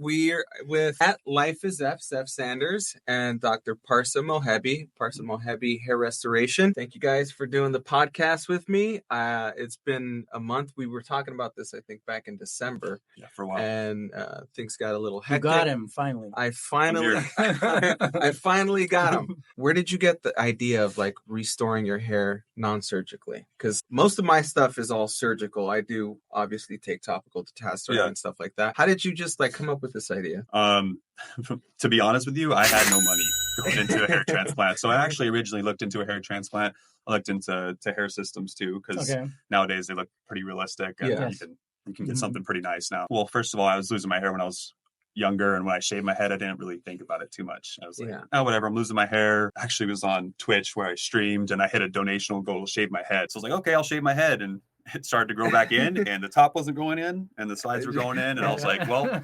We're with at LifeasZeph, Zeph Sanders, and Dr. Parsa Mohebi Hair Restoration. Thank you guys for doing the podcast with me. It's been a month. We were talking about this, I think, back in December. Yeah, for a while. And things got a little hectic. You got him, finally. I finally got him. Where did you get the idea of like restoring your hair non-surgically? Because most of my stuff is all surgical. I do obviously take topical dutasteride and stuff like that. How did you just like come up with this idea? To be honest with you, I had no money going into a hair transplant. So I actually originally looked into a hair transplant. I looked into hair systems too, because nowadays they look pretty realistic and you can get something pretty nice now. Well, first of all, I was losing my hair when I was younger, and when I shaved my head, I didn't really think about it too much. I was like, oh, whatever, I'm losing my hair. Actually, it was on Twitch where I streamed and I hit a donational goal to shave my head. So I was like, okay, I'll shave my head. And it started to grow back in, and the top wasn't going in and the sides were going in. And I was like, well,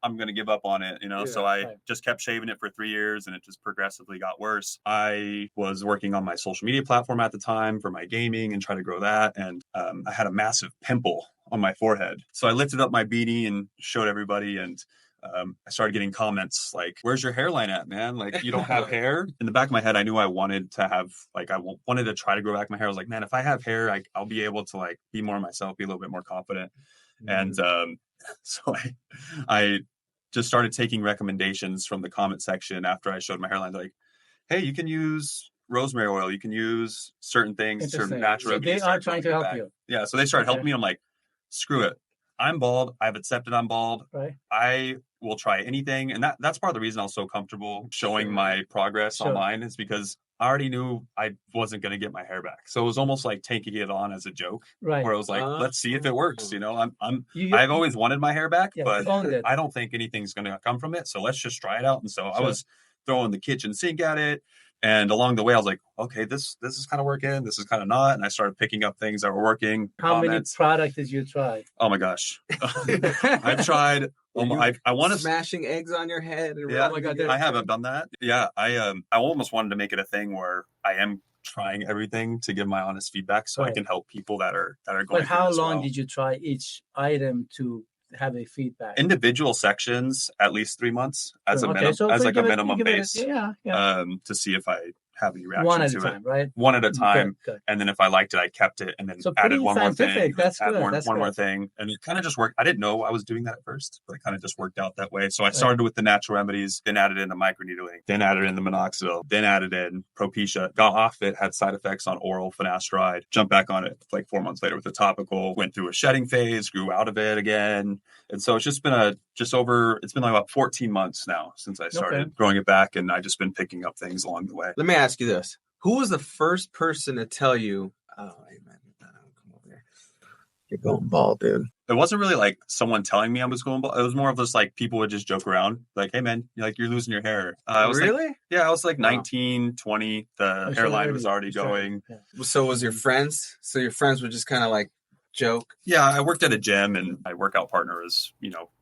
I'm going to give up on it, you know? So I just kept shaving it for 3 years, and it just progressively got worse. I was working on my social media platform at the time for my gaming and trying to grow that. And I had a massive pimple on my forehead. So I lifted up my beanie and showed everybody. And I started getting comments like, where's your hairline at, man? Like, you don't have hair. In the back of my head, I knew I wanted to have, like, I wanted to try to grow back my hair. I was like, man, if I have hair, I'll be able to like be more myself, be a little bit more confident. And so I just started taking recommendations from the comment section after I showed my hairline. Like, hey, you can use rosemary oil. You can use certain things, certain natural. So they are trying to help you. Yeah. So they started helping me. I'm like, screw it. I'm bald. I've accepted I'm bald. Right. I will try anything. And that's part of the reason I was so comfortable showing my progress online, is because I already knew I wasn't going to get my hair back. So it was almost like taking it on as a joke, where I was like, let's see if it works. You know, I've always wanted my hair back, but I don't think anything's going to come from it. So let's just try it out. And so I was throwing the kitchen sink at it. And along the way, I was like, okay, this is kind of working. This is kind of not. And I started picking up things that were working. How many products did you try? Oh my gosh. I've tried. I want to smashing eggs on your head. Oh my God, I haven't done that. Yeah. I almost wanted to make it a thing where I am trying everything to give my honest feedback, so I can help people that are going. But how long did you try each item to have a feedback? Individual sections, at least 3 months as a minimum, as like a minimum base. To see if I have any reaction one at to a time, it. Right? One at a time. Good. And then if I liked it, I kept it, and then added one more thing. That's good. One more thing. And it kind of just worked. I didn't know I was doing that at first, but it kind of just worked out that way. So I started with the natural remedies, then added in the microneedling, then added in the minoxidil, then added in Propecia. Got off it, had side effects on oral finasteride, jumped back on it like 4 months later with the topical, went through a shedding phase, grew out of it again. And so it's just been it's been like about 14 months now since I started growing it back, and I've just been picking up things along the way. Let me ask you this. Who was the first person to tell you, oh, hey, man, come over here. You're going bald, dude? It wasn't really like someone telling me I was going bald. It was more of just like people would just joke around. Like, hey, man, you're losing your hair. Really? I was like 19, 20. The hairline was already going. Yeah. So was your friends? So your friends would just kind of like joke? Yeah, I worked at a gym, and my workout partner is,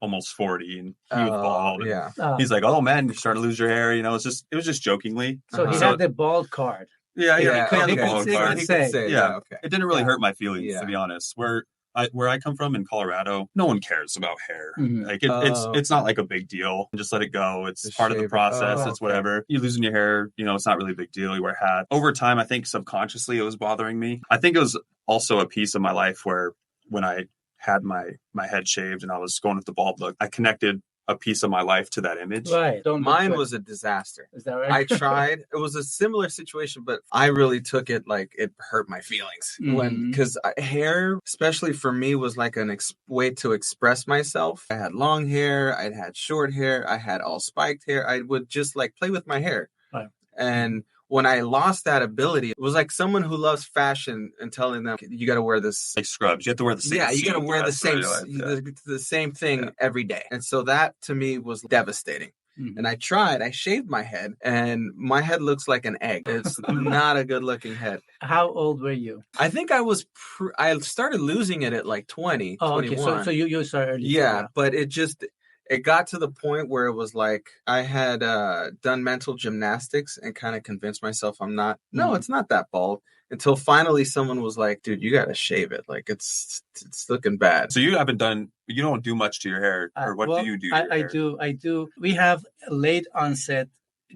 almost 40, and he was bald. Yeah. He's like, oh man, you starting to lose your hair. It was just jokingly. So he had the bald card. Yeah. He could say. Yeah. Okay. It didn't really hurt my feelings, to be honest. Where I come from in Colorado, no one cares about hair. Mm-hmm. Like it's not like a big deal. Just let it go. It's part of the process. It's whatever. You're losing your hair, it's not really a big deal. You wear a hat. Over time, I think subconsciously it was bothering me. I think it was also a piece of my life where when I had my head shaved and I was going with the bald look, I connected a piece of my life to that image. Right. Mine was a disaster. Is that right? I tried. It was a similar situation, but I really took it like it hurt my feelings because hair, especially for me, was like a way to express myself. I had long hair. I'd had short hair. I had all spiked hair. I would just like play with my hair. Right. And when I lost that ability, it was like someone who loves fashion and telling them, you got to wear this. Like scrubs. You have to wear the same. Yeah, you got to wear the same thing every day. And so that to me was devastating. Mm-hmm. And I tried. I shaved my head, and my head looks like an egg. It's not a good looking head. How old were you? I think I was. I started losing it at like 20, 21. Okay. So you started early. Yeah, but it got to the point where it was like I had done mental gymnastics and kind of convinced myself I'm not. No, it's not that bald. until finally someone was like, dude, you got to shave it. Like it's looking bad. So you don't do much to your hair, or what do you do? I do. We have late onset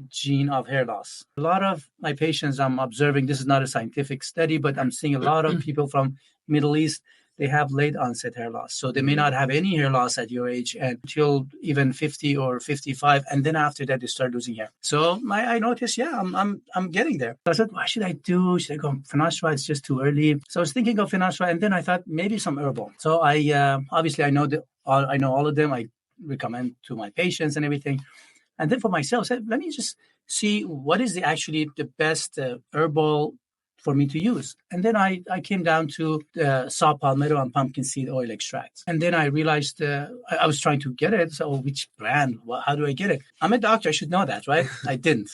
gene of hair loss. A lot of my patients I'm observing, this is not a scientific study, but I'm seeing a lot of people from Middle East, they have late onset hair loss. So they may not have any hair loss at your age until even 50 or 55. And then after that, they start losing hair. So I noticed, I'm getting there. So I said, what should I do? Should I go finasteride? It's just too early. So I was thinking of finasteride, and then I thought maybe some herbal. So I obviously I know all of them. I recommend to my patients and everything. And then for myself, I said, let me just see what is actually the best herbal for me to use. And then I came down to the saw palmetto and pumpkin seed oil extracts. And then I realized I was trying to get it. So which brand? How do I get it? I'm a doctor. I should know that, right? I didn't.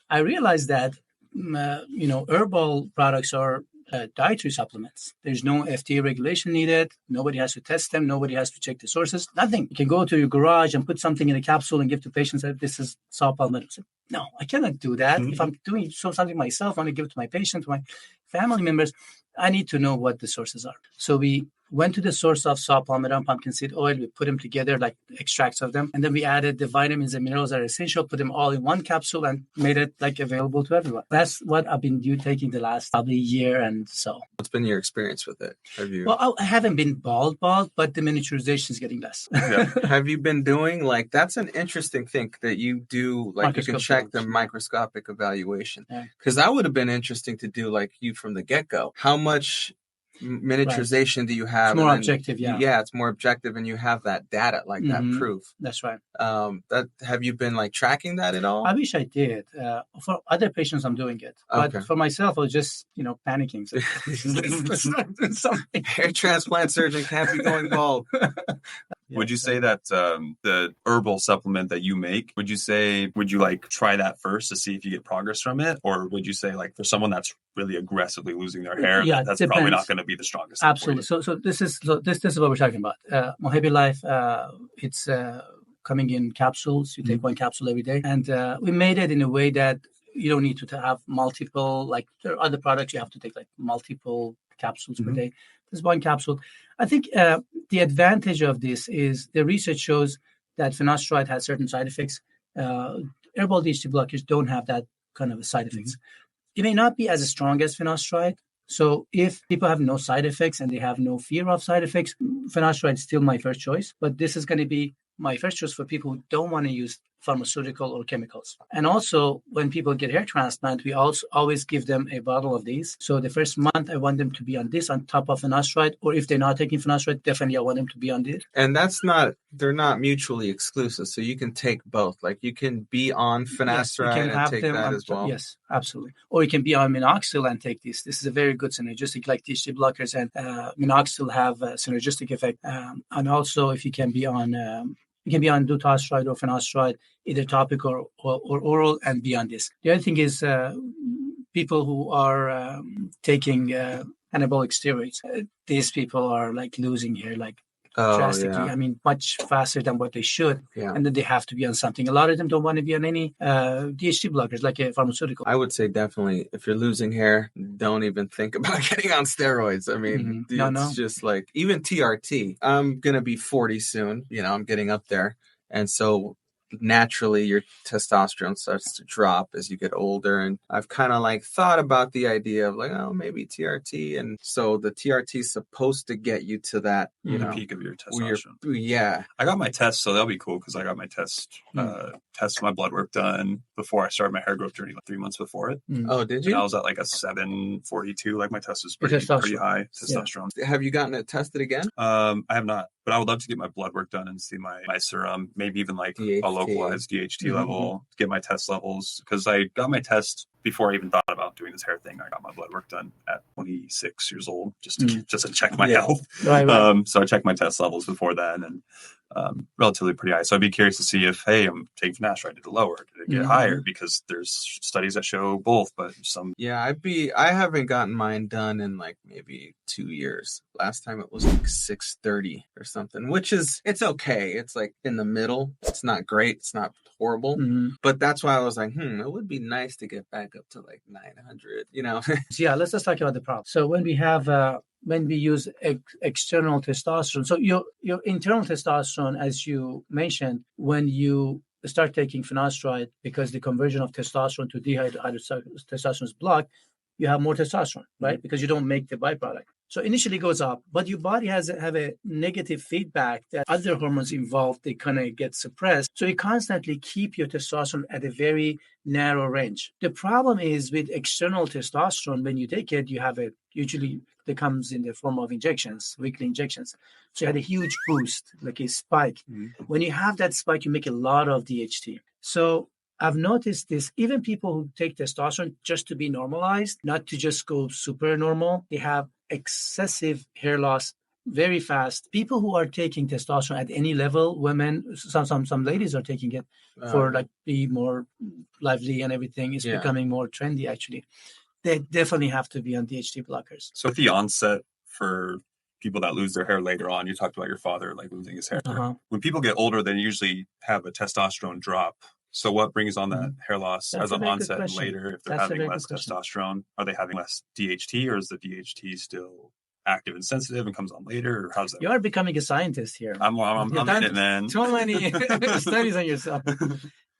I realized that, herbal products are dietary supplements. There's no FDA regulation needed. Nobody has to test them. Nobody has to check the sources. Nothing. You can go to your garage and put something in a capsule and give to patients that this is saw palmetto. So, no, I cannot do that. If I'm doing something myself, I want to give it to my patient, to my family members, I need to know what the sources are. So we went to the source of saw palmetto and pumpkin seed oil. We put them together, like extracts of them. And then we added the vitamins and minerals that are essential, put them all in one capsule and made it like available to everyone. That's what I've been taking the last probably year and so. What's been your experience with it? Well, I haven't been bald, but the miniaturization is getting less. Have you been doing that's an interesting thing that you do, like you can check the microscopic evaluation. Because that would have been interesting to do like you from the get-go. How much miniaturization do you have? It's more objective, Yeah, it's more objective, and you have that data, like that proof. That's right. Have you been tracking that at all? I wish I did. For other patients, I'm doing it, but for myself, I was just panicking. So something. Hair transplant surgeon can't be going bald. Would you say that the herbal supplement that you make, would you try that first to see if you get progress from it? Or would you say for someone that's really aggressively losing their hair, that's probably not going to be the strongest? Absolutely. So this is what we're talking about. Mohebi Life, it's coming in capsules. You take one capsule every day. And we made it in a way that you don't need to have multiple, there are other products you have to take multiple capsules per day. This one capsule. I think the advantage of this is the research shows that finasteride has certain side effects. Herbal DHT blockers don't have that kind of side effects. It may not be as strong as finasteride. So if people have no side effects and they have no fear of side effects, finasteride is still my first choice. But this is going to be my first choice for people who don't want to use pharmaceutical or chemicals. And also, when people get hair transplant, we also always give them a bottle of these. So the first month, I want them to be on this on top of finasteride, or if they're not taking finasteride, definitely I want them to be on this. And they're not mutually exclusive. So you can take both. You can be on finasteride and take that as well. Yes, absolutely. Or you can be on minoxidil and take this. This is a very good synergistic, like DHT blockers, and minoxidil have a synergistic effect. And also, if you can be on dutasteride or finasteride, either topical or oral, and be on this. The other thing is people who are taking anabolic steroids. These people are losing hair drastically. Yeah. I mean, much faster than what they should. Yeah. And then they have to be on something. A lot of them don't want to be on any DHT blockers, like a pharmaceutical. I would say definitely, if you're losing hair, don't even think about getting on steroids. I mean, it's just even TRT. I'm going to be 40 soon. I'm getting up there. And so naturally your testosterone starts to drop as you get older. And I've kind of thought about the idea of maybe TRT. And so the TRT is supposed to get you to that, the peak of your testosterone. Yeah. I got my test, so that'll be cool because I got my test, my blood work done before I started my hair growth journey 3 months before it. Oh, did you? And I was at a 742. My test was pretty high testosterone. Yeah. Have you gotten it tested again? I have not. But I would love to get my blood work done and see my serum, maybe even DHT. A localized DHT level, get my test levels. Because I got my test before I even thought about doing this hair thing. I got my blood work done at 26 years old just to check my health. Right. So I checked my test levels before then, and relatively pretty high. So I'd be curious to see if, I'm taking finasteride, did it lower? Did get higher because there's studies that show both, but some. Yeah, I haven't gotten mine done in like maybe 2 years. Last time it was like 630 or something, which is, it's okay. It's like in the middle. It's not great. It's not horrible. But that's why I was like, it would be nice to get back up to like 900, you know? So yeah, let's just talk about the problem. So when we have, when we use external testosterone, so your internal testosterone, as you mentioned, when you start taking finasteride, because the conversion of testosterone to testosterone is blocked, you have more testosterone, right? Because you don't make the byproduct. So initially it goes up, but your body have a negative feedback that other hormones involved, they kind of get suppressed. So you constantly keep your testosterone at a very narrow range. The problem is with external testosterone, when you take it, you have usually it comes in the form of injections, weekly injections. So you had a huge boost, like a spike. When you have that spike, you make a lot of DHT. So I've noticed this, even people who take testosterone just to be normalized, not to just go super normal, they have excessive hair loss very fast. People who are taking testosterone at any level, women, some ladies are taking it for like be more lively and everything. It's becoming more trendy actually. They definitely have to be on DHT blockers. So with the onset for people that lose their hair later on, you talked about your father like losing his hair. When people get older, they usually have a testosterone drop. So what brings on that hair loss as an onset and later? If they're having less testosterone, are they having less DHT, or is the DHT still active and sensitive and comes on later? Or how's that? You are becoming a scientist here. I'm in it, man. So many studies on yourself.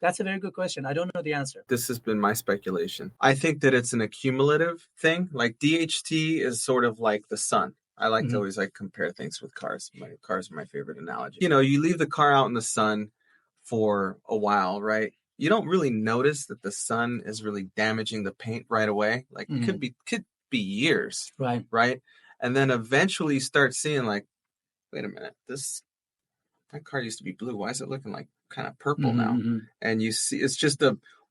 That's a very good question. I don't know the answer. This has been my speculation. I think that it's an accumulative thing. Like DHT is sort of like the sun. I like to always like compare things with cars. Cars are my favorite analogy. You know, you leave the car out in the sun for a while, right? You don't really notice that the sun is really damaging the paint right away. Like it could be years, right? And then eventually you start seeing like, wait a minute, that car used to be blue. Why is it looking like kind of purple now? And you see, it's just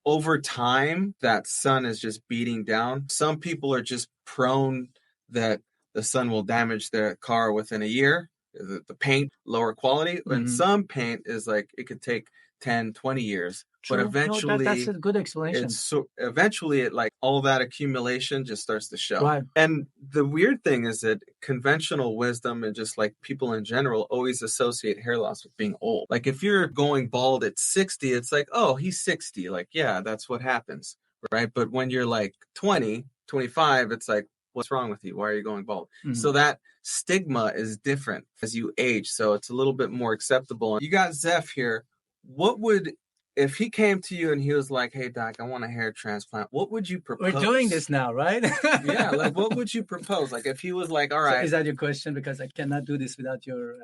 over time that sun is just beating down. Some people are just prone that the sun will damage their car within a year. The paint, lower quality. And some paint is like, it could take 10, 20 years. True. But eventually, that's a good explanation. Eventually, it like all that accumulation just starts to show. Right. And the weird thing is that conventional wisdom and just like people in general always associate hair loss with being old. Like if you're going bald at 60, it's like, oh, he's 60. Like, yeah, that's what happens. Right. But when you're like 20, 25, it's like, what's wrong with you? Why are you going bald? So that stigma is different as you age. So it's a little bit more acceptable. You got Zeph here. If he came to you and he was like, hey, doc, I want a hair transplant, what would you propose? We're doing this now, right? Yeah, like what would you propose? Like if he was like, all right. So is that your question? Because I cannot do this without your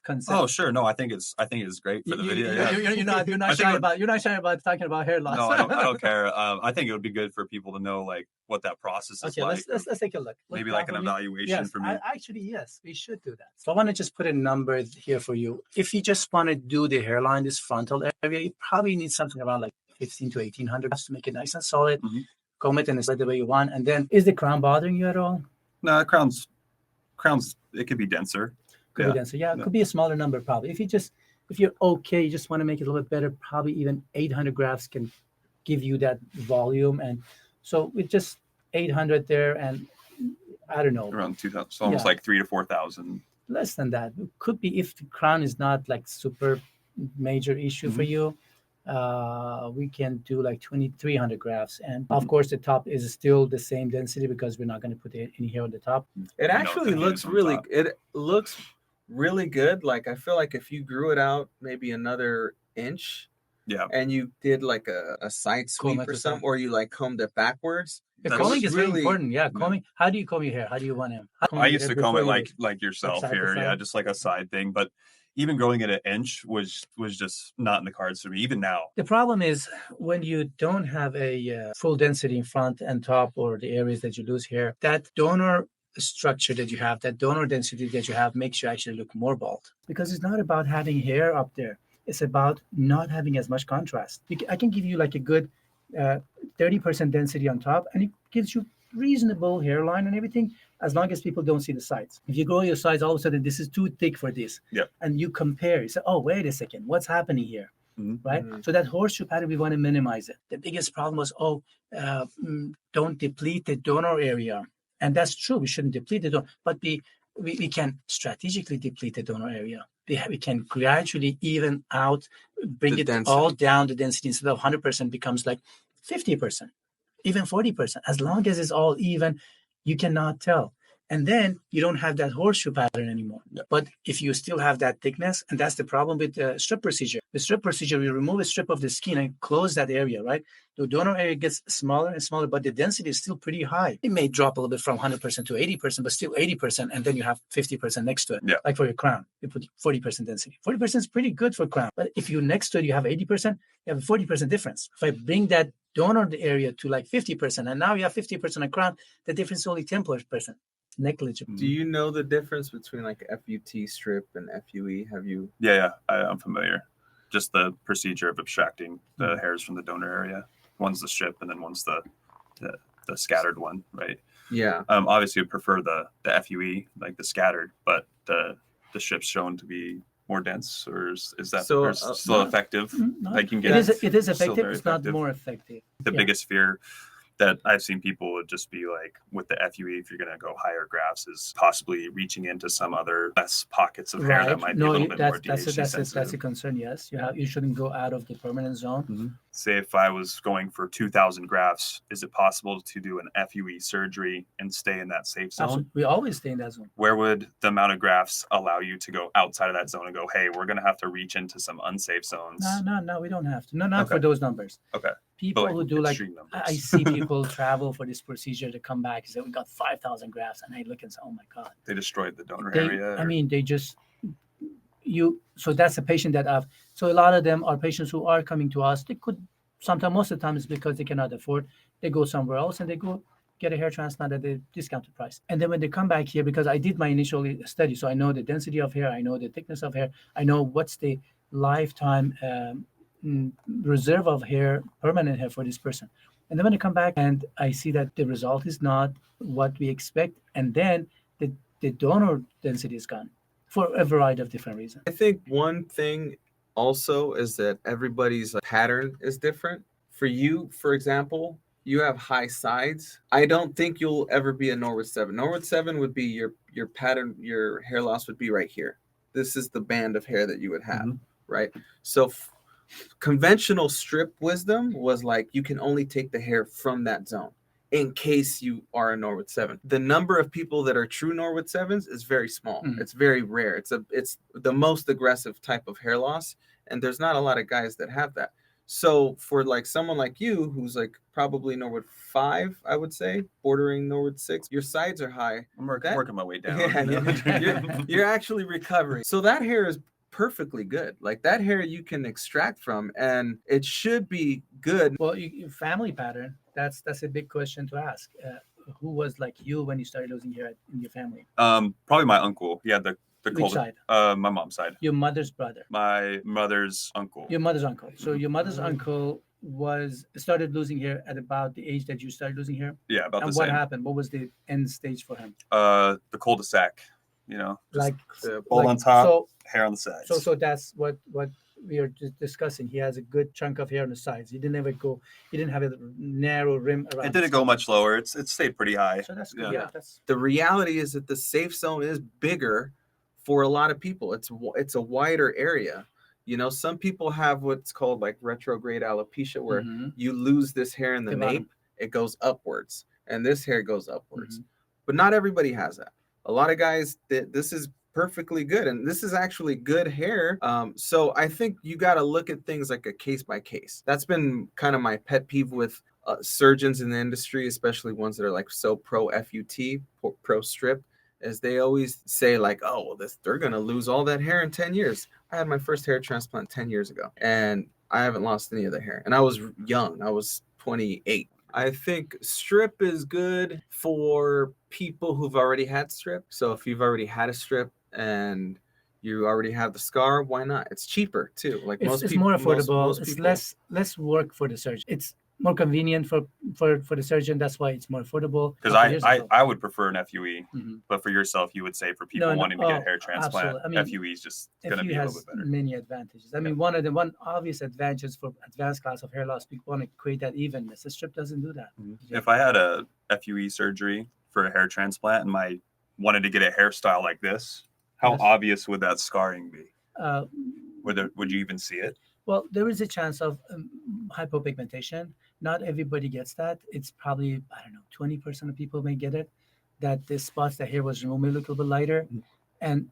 consent. Oh, sure. No, I think it's great for the video. You're not shy about talking about hair loss. No, I don't care. I think it would be good for people to know like what that process is like. Let's take a look. Maybe like an evaluation for me. Yes, we should do that. So I want to just put a number here for you. If you just want to do the hairline, this frontal area, you probably need something around like 15 to 1800 to make it nice and solid. Comb it and it's the way you want. And then, is the crown bothering you at all? No, the crown's it could be denser. Could be denser. Yeah, it could be a smaller number probably. If you're okay, you just want to make it a little bit better, probably even 800 grafts can give you that volume. And so with just 800 there, and I don't know, around 2,000, so almost like 3,000 to 4,000. Less than that. It could be if the crown is not like super major issue for you. We can do like 2,300 grafts, and of course the top is still the same density because we're not going to put any hair on the top. It actually looks really good. Like I feel like if you grew it out maybe another inch, and you did like a side sweep or something, or you like combed it backwards. The combing is really important. Yeah, combing. How do you comb your hair? How do you want him? I used to comb it like yourself here. Yeah, just like a side thing, but. Even growing it an inch was just not in the cards for me, even now. The problem is when you don't have a full density in front and top, or the areas that you lose hair, that donor structure that you have, that donor density that you have makes you actually look more bald. Because it's not about having hair up there. It's about not having as much contrast. I can give you like a good 30% density on top, and it gives you reasonable hairline and everything, as long as people don't see the sides. If you grow your sides, all of a sudden this is too thick for this, and you compare, you say, oh, wait a second, what's happening here? right? So that horseshoe pattern, we want to minimize it. The biggest problem was, don't deplete the donor area. And that's true. We shouldn't deplete the donor, but we can strategically deplete the donor area. We can gradually even out, bring it density all down. The density instead of 100% becomes like 50%, even 40%. As long as it's all even, you cannot tell. And then you don't have that horseshoe pattern anymore. Yeah. But if you still have that thickness, and that's the problem with the strip procedure. The strip procedure, we remove a strip of the skin and close that area, right? The donor area gets smaller and smaller, but the density is still pretty high. It may drop a little bit from 100% to 80%, but still 80%, and then you have 50% next to it. Yeah. Like for your crown, you put 40% density. 40% is pretty good for crown. But if you next to it, you have 80%, you have a 40% difference. If I bring that donor area to like 50%, and now you have 50% of crown, the difference is only 10%. Negligible. Do you know the difference between like FUT strip and FUE? Have you? Yeah, I'm familiar. Just the procedure of abstracting the hairs from the donor area. One's the strip, and then one's the scattered one, right? Yeah. Obviously, we prefer the FUE, like the scattered, but the strip's shown to be more dense, or is that still effective? No. Like you can get it is effective. It's not more effective. The biggest fear that I've seen people would just be like with the FUE, if you're going to go higher grafts, is possibly reaching into some other less pockets of hair that might be a little bit more DHC sensitive. That's a concern, yes. You shouldn't go out of the permanent zone. Mm-hmm. Say if I was going for 2,000 grafts, is it possible to do an FUE surgery and stay in that safe zone? Absolutely. We always stay in that zone. Where would the amount of grafts allow you to go outside of that zone and go, hey, we're going to have to reach into some unsafe zones? No, we don't have to. No, not for those numbers. Okay. People who do like, I see people travel for this procedure to come back and say, we got 5,000 grafts. And I look and say, oh my God. They destroyed the donor area? I mean, they just, so that's a patient that so a lot of them are patients who are coming to us. They could, sometimes, most of the time it's because they cannot afford. They go somewhere else and they go get a hair transplant at a discounted price. And then when they come back here, because I did my initial study, so I know the density of hair, I know the thickness of hair, I know what's the lifetime reserve of hair, permanent hair for this person. And then when I come back and I see that the result is not what we expect, and then the donor density is gone for a variety of different reasons. I think one thing also is that everybody's pattern is different. For you, for example, you have high sides. I don't think you'll ever be a Norwood 7. Norwood 7 would be your pattern, your hair loss would be right here. This is the band of hair that you would have, right? So conventional strip wisdom was like you can only take the hair from that zone in case you are a Norwood 7. The number of people that are true Norwood 7s is very small. It's very rare. It's the most aggressive type of hair loss, and there's not a lot of guys that have that. So for like someone like you who's like probably Norwood 5, I would say, bordering Norwood 6, your sides are high. I'm working my way down. Yeah, you're actually recovering. So that hair is perfectly good. Like that hair you can extract from, and it should be good. Well, your family pattern, that's a big question to ask. Who was like you when you started losing hair in your family? Probably my uncle. He had the Which side? My mom's side. Your mother's brother. My mother's uncle. Your mother's uncle. So your mother's uncle started losing hair at about the age that you started losing hair? Yeah, about the same. And what happened? What was the end stage for him? The cul-de-sac, like bald on top, hair on the sides. So that's what we are discussing. He has a good chunk of hair on the sides. He didn't have a narrow rim around. It didn't go much lower. It stayed pretty high. So that's good. Yeah. The reality is that the safe zone is bigger for a lot of people. It's a wider area. Some people have what's called like retrograde alopecia, where you lose this hair in the nape, it goes upwards, and this hair goes upwards. But not everybody has that. A lot of guys, this is perfectly good, and this is actually good hair. So I think you got to look at things like a case by case. That's been kind of my pet peeve with surgeons in the industry, especially ones that are like so pro FUT, pro strip, as they always say like, oh, well, they're going to lose all that hair in 10 years. I had my first hair transplant 10 years ago, and I haven't lost any of the hair. And I was young. I was 28. I think strip is good for people who've already had strip. So if you've already had a strip and you already have the scar, why not? It's cheaper too. Like it's more affordable. It's less work for the surgeon. It's more convenient for the surgeon. That's why it's more affordable. Because I would prefer an FUE, but for yourself, you would say for people wanting to get a hair transplant, FUE is just going to be a little bit better. Many advantages. I mean, one obvious advantage for advanced class of hair loss, we want to create that evenness. The strip doesn't do that. If I had a FUE surgery for a hair transplant and wanted to get a hairstyle like this, how obvious would that scarring be? Would you even see it? Well, there is a chance of hypopigmentation. Not everybody gets that. It's probably, 20% of people may get it, that the spots that hair was removed may look a little bit lighter. And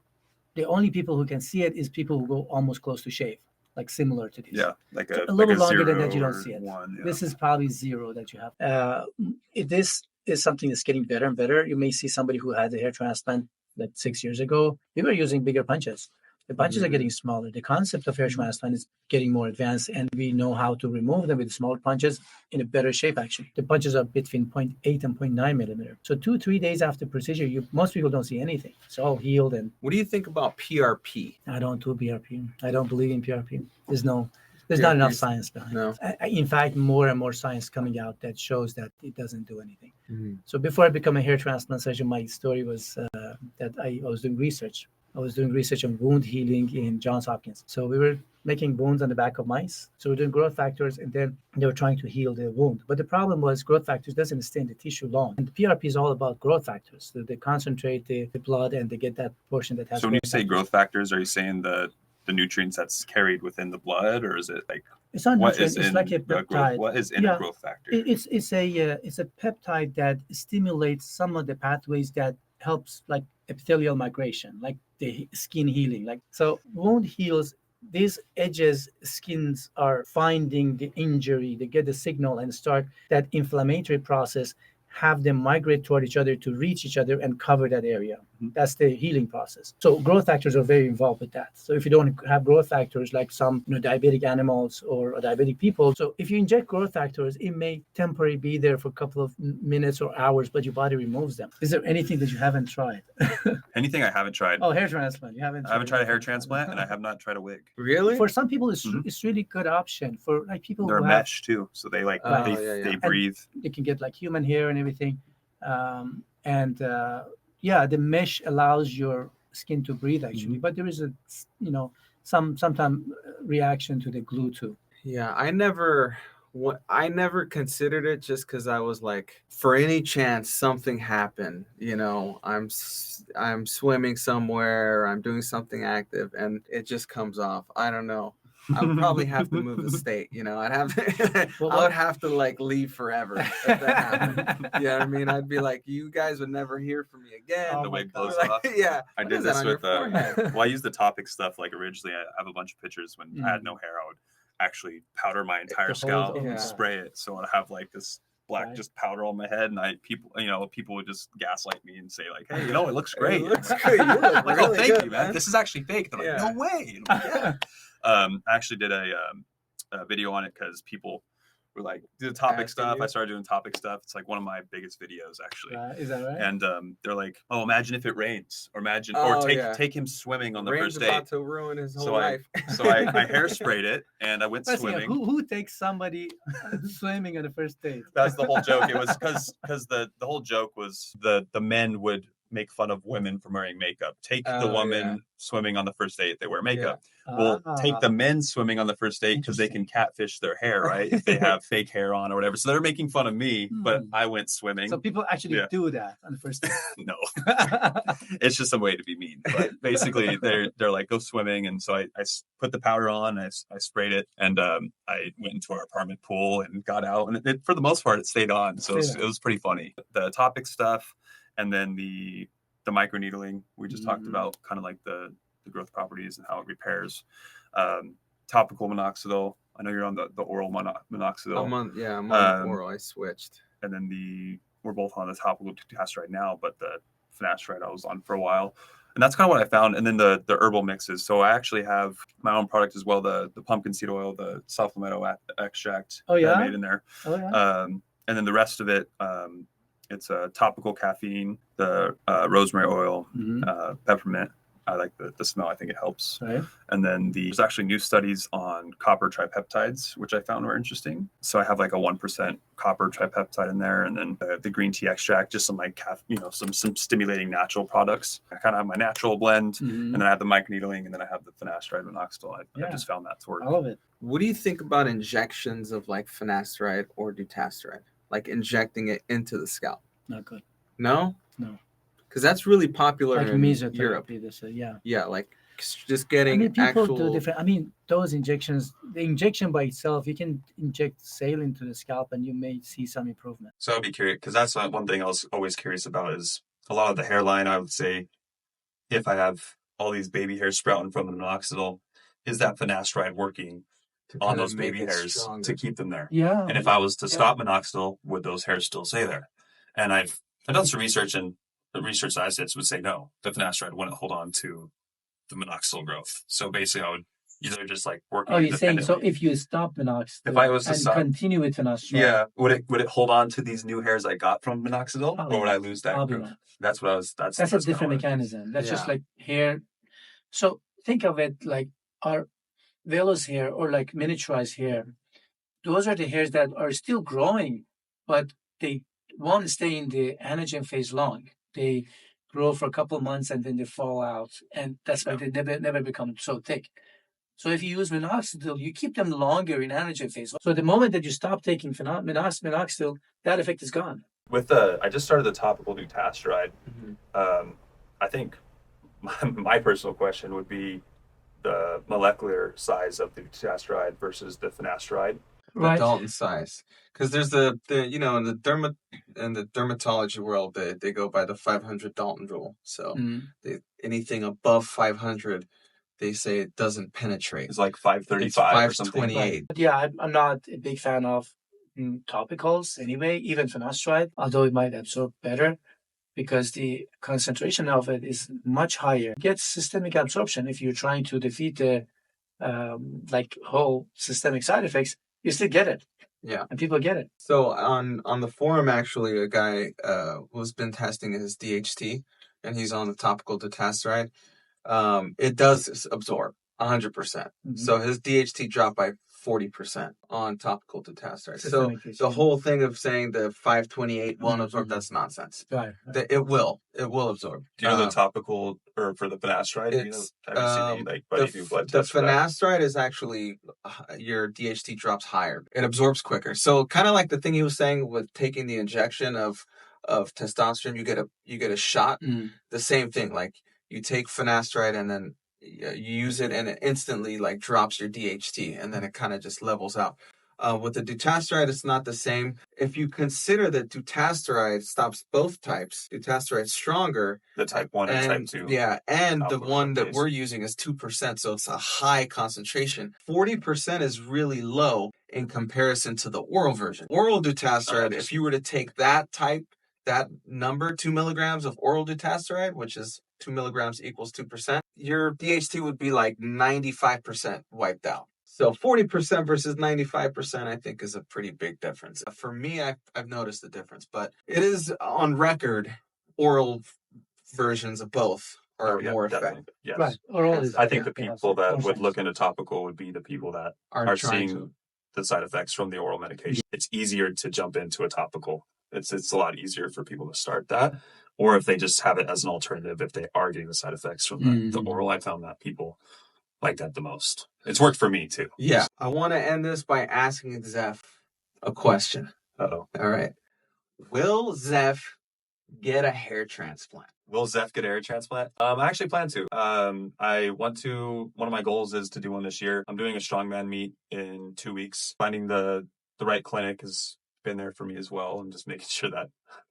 the only people who can see it is people who go almost close to shave, like similar to these. Yeah, like a little like longer than that, you don't see it. This is probably 0 that you have. If this is something that's getting better and better, you may see somebody who had a hair transplant like 6 years ago. We were using bigger punches. The punches are getting smaller. The concept of hair transplant is getting more advanced, and we know how to remove them with smaller punches in a better shape, actually. The punches are between 0.8 and 0.9 millimeter. So 2-3 days after procedure, most people don't see anything. It's all healed. And what do you think about PRP? I don't do PRP. I don't believe in PRP. There's not enough science behind it. In fact, more and more science coming out that shows that it doesn't do anything. So before I became a hair transplant surgeon, my story was that I was doing research. I was doing research on wound healing in Johns Hopkins. So we were making wounds on the back of mice. So we're doing growth factors, and then they were trying to heal the wound. But the problem was growth factors doesn't stay in the tissue long. And the PRP is all about growth factors. So they concentrate the blood, and they get that portion that has. So when you say growth factors, are you saying the nutrients that's carried within the blood, or is it like it's not nutrient? It's like a peptide. What is in a growth factor? It's a peptide that stimulates some of the pathways that helps like epithelial migration, like the skin healing. Like so, wound heals. These edges, skins are finding the injury. They get the signal and start that inflammatory process. Have them migrate toward each other to reach each other and cover that area. That's the healing process. So growth factors are very involved with that. So if you don't have growth factors like some diabetic animals or diabetic people, so if you inject growth factors, it may temporarily be there for a couple of minutes or hours, but your body removes them. Is there anything that you haven't tried? Anything I haven't tried? Oh, hair transplant. You haven't. I haven't tried a hair transplant, and I have not tried a wig. Really? For some people, it's really good option. For like people they're who mesh too, so they like they breathe. And they can get like human hair and everything, the mesh allows your skin to breathe actually, but there is a sometimes reaction to the glue too. Yeah, I never considered it just because I was like, for any chance something happened, I'm swimming somewhere, I'm doing something active, and it just comes off. I don't know. I would probably have to move the state. I'd have to, I would have to like leave forever if that happened. You know what I mean? I'd be like, you guys would never hear from me again. The wig blows off. Yeah. I did this with I used the Topic stuff. Like originally, I have a bunch of pictures when I had no hair. I would actually powder my entire scalp and spray it. So I'd have like this black just powder on my head, and people would just gaslight me and say like, hey, it looks great. It looks great. You look like, really thank good, you, man. This is actually fake. They're like, no way. Yeah. I actually did a video on it because people were like, do the Topic stuff. I started doing Topic stuff. It's like one of my biggest videos actually. Is that right? And they're like, oh, imagine if it rains, or take him swimming on the Rain's first date. About to ruin his whole life. So I hair-sprayed it and I went swimming. Who takes somebody swimming on the first date? That's the whole joke. It was because the whole joke was the men would make fun of women for wearing makeup. Take the woman swimming on the first date, they wear makeup. Well, take the men swimming on the first date because they can catfish their hair, right? If they have fake hair on or whatever. So they're making fun of me, but I went swimming. So people actually do that on the first date? No. It's just a way to be mean. But basically, they're like, go swimming. And so I put the powder on, I sprayed it, and I went into our apartment pool and got out. And for the most part, it stayed on. So it was pretty funny. The Topic stuff, and then the microneedling we just talked about, kind of like the growth properties and how it repairs. Topical minoxidil. I know you're on the oral minoxidil. I'm on oral. I switched. And then we're both on the topical dutasteride now, but the finasteride I was on for a while. And that's kind of what I found. And then the herbal mixes. So I actually have my own product as well, the pumpkin seed oil, the sulfamento extract that I made in there. And then the rest of it, it's a topical caffeine, the rosemary oil, peppermint. I like the smell. I think it helps. Right. And then there's actually new studies on copper tripeptides, which I found were interesting. So I have like a 1% copper tripeptide in there, and then the green tea extract, just some like some stimulating natural products. I kind of have my natural blend, and then I have the microneedling, and then I have the finasteride minoxidil. I just found that to work. I love it. What do you think about injections of like finasteride or dutasteride? Like injecting it into the scalp? Not good. No? No. Because that's really popular like in Europe. Yeah, like just getting people actual... do different. Those injections, the injection by itself, you can inject saline into the scalp and you may see some improvement. So I'd be curious, because that's one thing I was always curious about is a lot of the hairline. I would say if I have all these baby hairs sprouting from the minoxidil, is that finasteride working on those baby hairs stronger to keep them there? Yeah. And if I was to stop minoxidil, would those hairs still stay there? And I've done some research, and the research I did would say no, the finasteride wouldn't hold on to the minoxidil growth. So basically, I would either just like work. Oh, you're saying so? If you stop minoxidil, if I was to continue with finasteride, would it hold on to these new hairs I got from minoxidil, or would I lose that growth? That's what I was. That's a different mechanism. That's just like hair. So think of it like our vellus hair or like miniaturized hair. Those are the hairs that are still growing, but they won't stay in the anagen phase long. They grow for a couple of months and then they fall out, and that's why they never become so thick. So if you use minoxidil, you keep them longer in anagen phase. So the moment that you stop taking minoxidil, that effect is gone. With I just started the topical dutasteride. I think my personal question would be the molecular size of the dutasteride versus the finasteride. The Dalton size, because there's the in the dermatology world they go by the 500 Dalton rule. So anything above 500, they say it doesn't penetrate. It's like 535 or something. 528. Yeah, I'm not a big fan of topicals anyway, even finasteride, although it might absorb better because the concentration of it is much higher. It gets systemic absorption if you're trying to defeat the whole systemic side effects. You still get it. Yeah. And people get it. So on the forum, actually, a guy who's been testing his DHT, and he's on the topical dutasteride. It does absorb 100%. So his DHT dropped by 40% on topical dutasteride. So the whole thing of saying the 528 won't absorb, that's nonsense. Right. It will absorb. Do you know the topical, or for the finasteride? The finasteride is actually your DHT drops higher. It absorbs quicker. So kind of like the thing he was saying with taking the injection of testosterone, you get a shot. The same thing, like you take finasteride and then you use it and it instantly like drops your DHT, and then it kind of just levels out. With the dutasteride, it's not the same. If you consider that dutasteride stops both types, dutasteride's stronger. The type 1 and type 2. Yeah, and the one that we're using is 2%, so it's a high concentration. 40% is really low in comparison to the oral version. Oral dutasteride, if you were to take that number, 2 milligrams of oral dutasteride, which is 2 milligrams equals 2%, your DHT would be like 95% wiped out. So 40% versus 95%, I think, is a pretty big difference. For me, I've noticed the difference, but it is on record, oral versions of both are more effective. Yes. Right. Oral I think the people that would look into topical would be the people that are seeing the side effects from the oral medication. It's easier to jump into a topical. It's a lot easier for people to start that. Or if they just have it as an alternative, if they are getting the side effects from the oral, I found that people like that the most. It's worked for me too. Yeah. I want to end this by asking Zeph a question. Uh-oh. All right. Will Zeph get a hair transplant? Will Zeph get a hair transplant? I actually plan to. One of my goals is to do one this year. I'm doing a strongman meet in 2 weeks. Finding the right clinic has been there for me as well, and just making sure that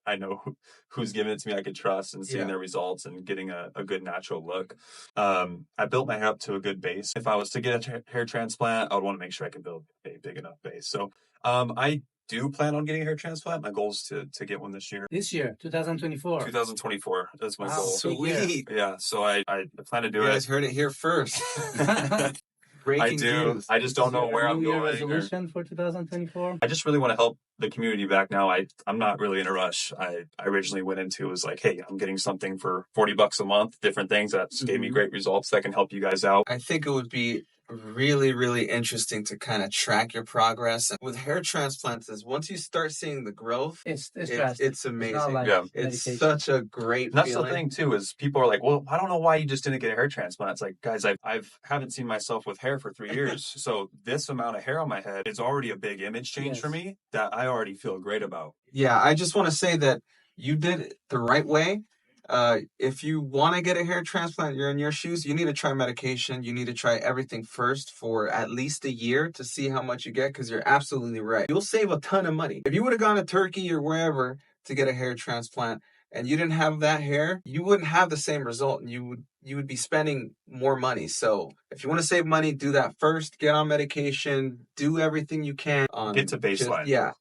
I know who's giving it to me I could trust, and seeing their results and getting a good natural look. I built my hair up to a good base. If I was to get a hair transplant, I would want to make sure I can build a big enough base. So I do plan on getting a hair transplant. My goal is to get one this year. This year, 2024. 2024. That's my goal. Sweet. Yeah, so I plan to do it. You guys heard it here first. I do. News. I just don't know where I'm going. Resolution for 2024? I just really want to help the community back now. I'm not really in a rush. I originally went into it was like, hey, I'm getting something for $40 a month, different things that gave me great results that can help you guys out. I think it would be really, really interesting to kind of track your progress. With hair transplants, is once you start seeing the growth, it's amazing. It's like it's such a great That's feeling. the thing too, is people are like, well, I don't know why you just didn't get a hair transplant. It's like, guys, I haven't seen myself with hair for 3 years. So this amount of hair on my head is already a big image change for me that I already feel great about. Yeah, I just want to say that you did it the right way. If you want to get a hair transplant, you're in your shoes, you need to try medication. You need to try everything first for at least a year to see how much you get, because you're absolutely right. You'll save a ton of money. If you would have gone to Turkey or wherever to get a hair transplant and you didn't have that hair, you wouldn't have the same result, and you would be spending more money. So if you want to save money, do that first. Get on medication. Do everything you can. Get to baseline. Yeah.